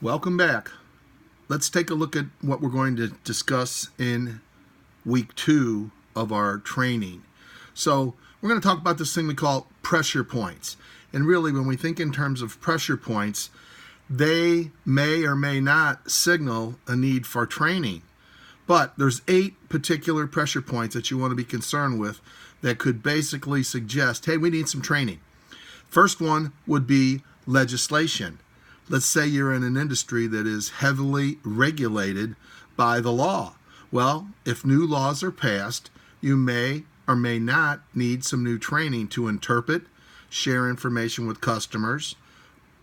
Welcome back. Let's take a look at what we're going to discuss in week 2 of our training. So we're going to talk about this thing we call pressure points. And really, when we think in terms of pressure points, they may or may not signal a need for training. But there's 8 particular pressure points that you want to be concerned with that could basically suggest, hey, we need some training. First one would be legislation. Let's say you're in an industry that is heavily regulated by the law. Well, if new laws are passed, you may or may not need some new training to interpret, share information with customers,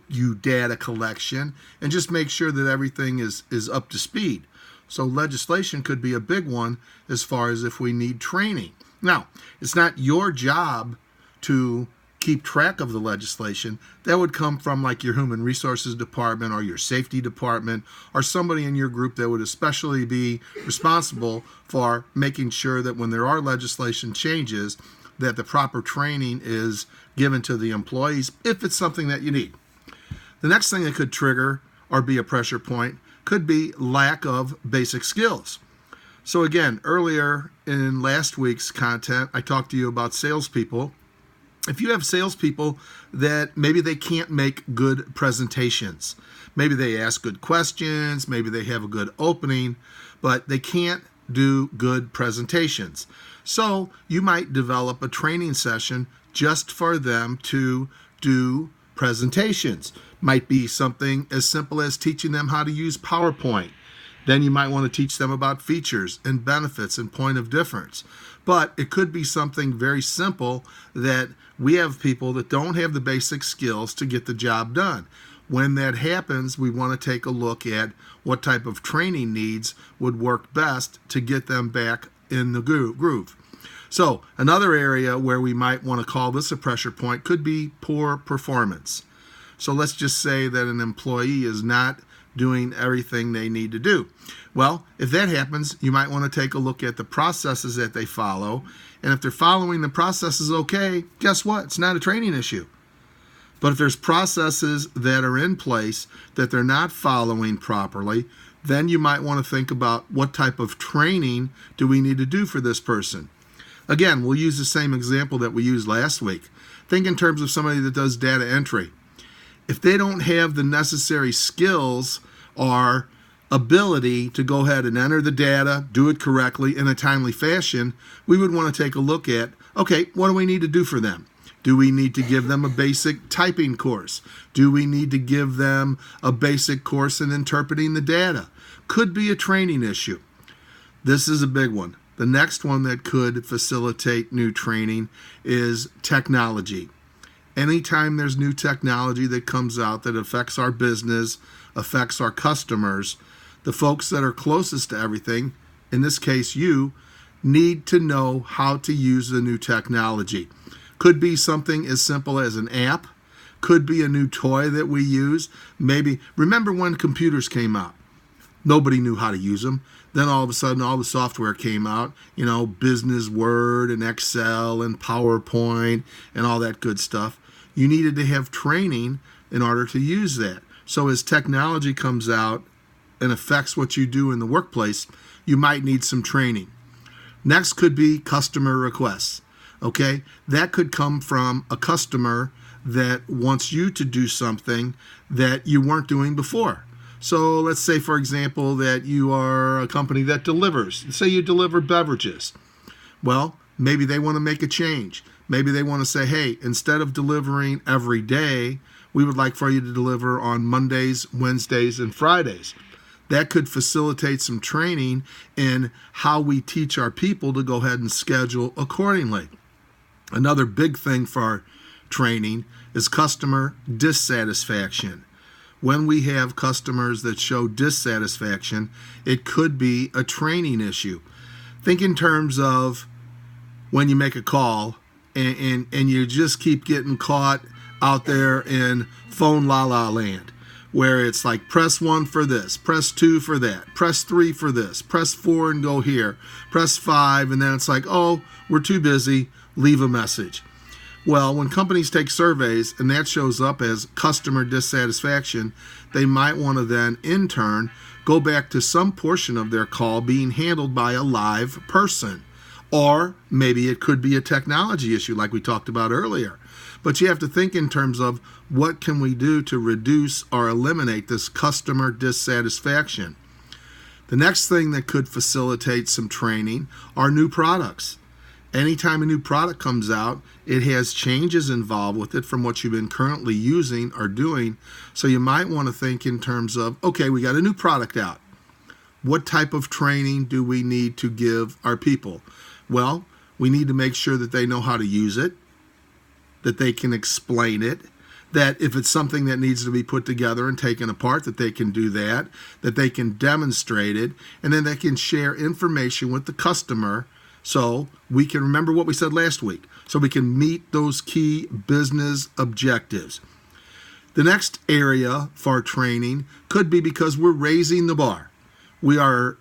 do data collection, and just make sure that everything is up to speed. So legislation could be a big one as far as if we need training. Now, it's not your job to keep track of the legislation. That would come from like your human resources department or your safety department or somebody in your group that would especially be responsible for making sure that when there are legislation changes, that the proper training is given to the employees if it's something that you need. The next thing that could trigger or be a pressure point could be lack of basic skills. So again, earlier in last week's content, I talked to you about salespeople. If you have salespeople that maybe they can't make good presentations, maybe they ask good questions, maybe they have a good opening, but they can't do good presentations. So you might develop a training session just for them to do presentations. Might be something as simple as teaching them how to use PowerPoint. Then you might want to teach them about features and benefits and point of difference. But it could be something very simple that we have people that don't have the basic skills to get the job done. When that happens, we want to take a look at what type of training needs would work best to get them back in the groove. So another area where we might want to call this a pressure point could be poor performance. So let's just say that an employee is not doing everything they need to do. Well, if that happens, you might want to take a look at the processes that they follow. And if they're following the processes okay, guess what? It's not a training issue. But if there's processes that are in place that they're not following properly, then you might want to think about what type of training do we need to do for this person. Again, we'll use the same example that we used last week. Think in terms of somebody that does data entry. If they don't have the necessary skills or ability to go ahead and enter the data, do it correctly in a timely fashion, we would want to take a look at, okay, what do we need to do for them? Do we need to give them a basic typing course? Do we need to give them a basic course in interpreting the data? Could be a training issue. This is a big one. The next one that could facilitate new training is technology. Anytime there's new technology that comes out that affects our business, affects our customers, the folks that are closest to everything, in this case you, need to know how to use the new technology. Could be something as simple as an app, could be a new toy that we use. Maybe, remember when computers came out? Nobody knew how to use them. Then all of a sudden, all the software came out, Business Word and Excel and PowerPoint and all that good stuff. You needed to have training in order to use that. So as technology comes out and affects what you do in the workplace, you might need some training. Next could be customer requests. Okay, that could come from a customer that wants you to do something that you weren't doing before. So let's say, for example, that you are a company that delivers. Say you deliver beverages. Well, maybe they want to make a change. Maybe they want to say, hey, instead of delivering every day, we would like for you to deliver on Mondays, Wednesdays, and Fridays. That could facilitate some training in how we teach our people to go ahead and schedule accordingly. Another big thing for our training is customer dissatisfaction. When we have customers that show dissatisfaction, it could be a training issue. Think in terms of when you make a call and you just keep getting caught out there in phone la-la land, where it's like press 1 for this, press 2 for that, press 3 for this, press 4 and go here, press 5, and then it's like, oh, we're too busy, leave a message. Well, when companies take surveys and that shows up as customer dissatisfaction, they might want to then, in turn, go back to some portion of their call being handled by a live person. Or maybe it could be a technology issue like we talked about earlier. But you have to think in terms of what can we do to reduce or eliminate this customer dissatisfaction. The next thing that could facilitate some training are new products. Anytime a new product comes out, it has changes involved with it from what you've been currently using or doing. So you might want to think in terms of, okay, we got a new product out. What type of training do we need to give our people? Well, we need to make sure that they know how to use it, that they can explain it, that if it's something that needs to be put together and taken apart, that they can do that they can demonstrate it, and then they can share information with the customer so we can remember what we said last week, so we can meet those key business objectives. The next area for training could be because we're raising the bar. We are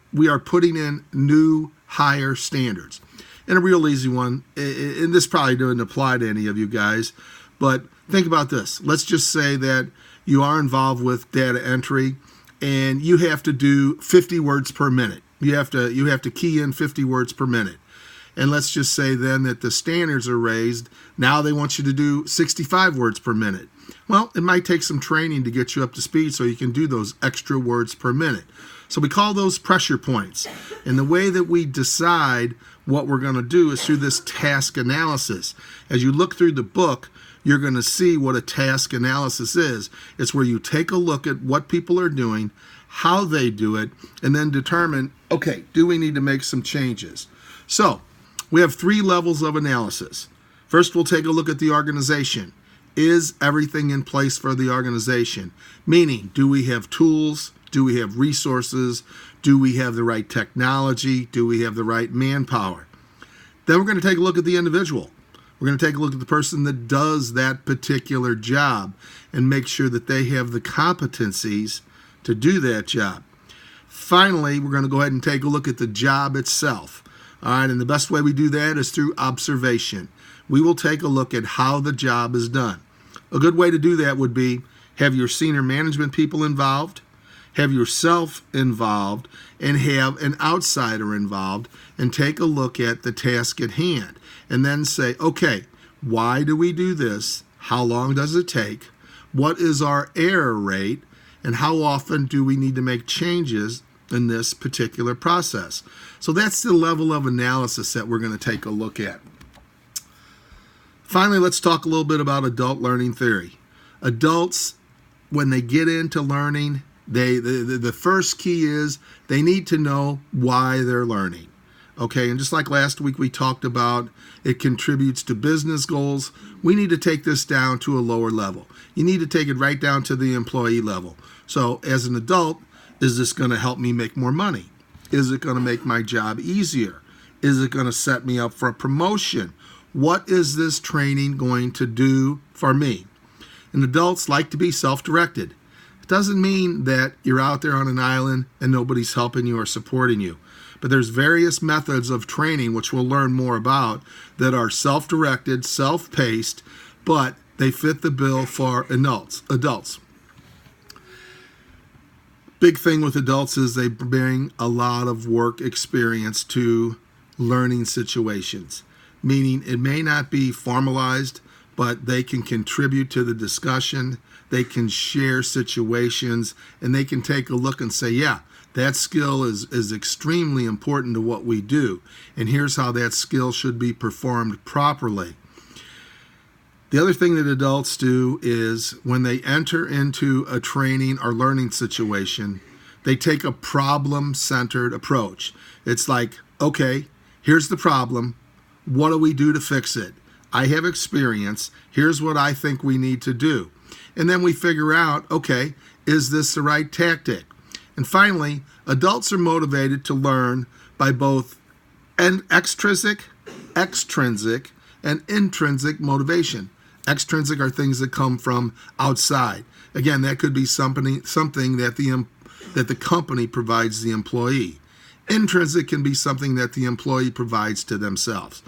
putting in new, higher standards. And a real easy one, and this probably doesn't apply to any of you guys, but think about this. Let's just say that you are involved with data entry and you have to do 50 words per minute. You have to key in 50 words per minute. And let's just say then that the standards are raised. Now they want you to do 65 words per minute. Well, it might take some training to get you up to speed so you can do those extra words per minute. So we call those pressure points. And the way that we decide what we're going to do is through this task analysis. As you look through the book, you're going to see what a task analysis is. It's where you take a look at what people are doing, how they do it, and then determine, okay, do we need to make some changes? So we have 3 levels of analysis. First, we'll take a look at the organization. Is everything in place for the organization? Meaning, do we have tools? Do we have resources? Do we have the right technology? Do we have the right manpower? Then we're going to take a look at the individual. We're going to take a look at the person that does that particular job and make sure that they have the competencies to do that job. Finally, we're going to go ahead and take a look at the job itself. All right, and the best way we do that is through observation. We will take a look at how the job is done. A good way to do that would be have your senior management people involved, have yourself involved, and have an outsider involved, and take a look at the task at hand. And then say, okay, why do we do this? How long does it take? What is our error rate? And how often do we need to make changes in this particular process? So that's the level of analysis that we're going to take a look at. Finally, let's talk a little bit about adult learning theory. Adults, when they get into learning, the first key is they need to know why they're learning. Okay, and just like last week we talked about, it contributes to business goals. We need to take this down to a lower level. You need to take it right down to the employee level. So as an adult, is this going to help me make more money? Is it going to make my job easier? Is it going to set me up for a promotion? What is this training going to do for me? And adults like to be self-directed. It doesn't mean that you're out there on an island and nobody's helping you or supporting you. But there's various methods of training, which we'll learn more about, that are self-directed, self-paced, but they fit the bill for adults. Big thing with adults is they bring a lot of work experience to learning situations, meaning it may not be formalized, but they can contribute to the discussion, they can share situations, and they can take a look and say, yeah, that skill is extremely important to what we do, and here's how that skill should be performed properly. The other thing that adults do is when they enter into a training or learning situation, they take a problem-centered approach. It's like, okay, here's the problem. What do we do to fix it? I have experience. Here's what I think we need to do. And then we figure out, okay, is this the right tactic? And finally, adults are motivated to learn by both extrinsic, and intrinsic motivation. Extrinsic are things that come from outside. Again, that could be something that the company provides the employee. Intrinsic can be something that the employee provides to themselves.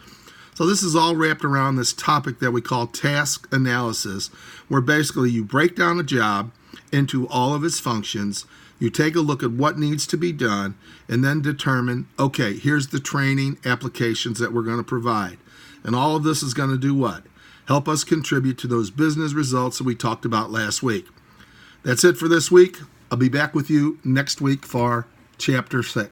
So this is all wrapped around this topic that we call task analysis, where basically you break down a job into all of its functions, you take a look at what needs to be done, and then determine, okay, here's the training applications that we're going to provide. And all of this is going to do what? Help us contribute to those business results that we talked about last week. That's it for this week. I'll be back with you next week for Chapter 6.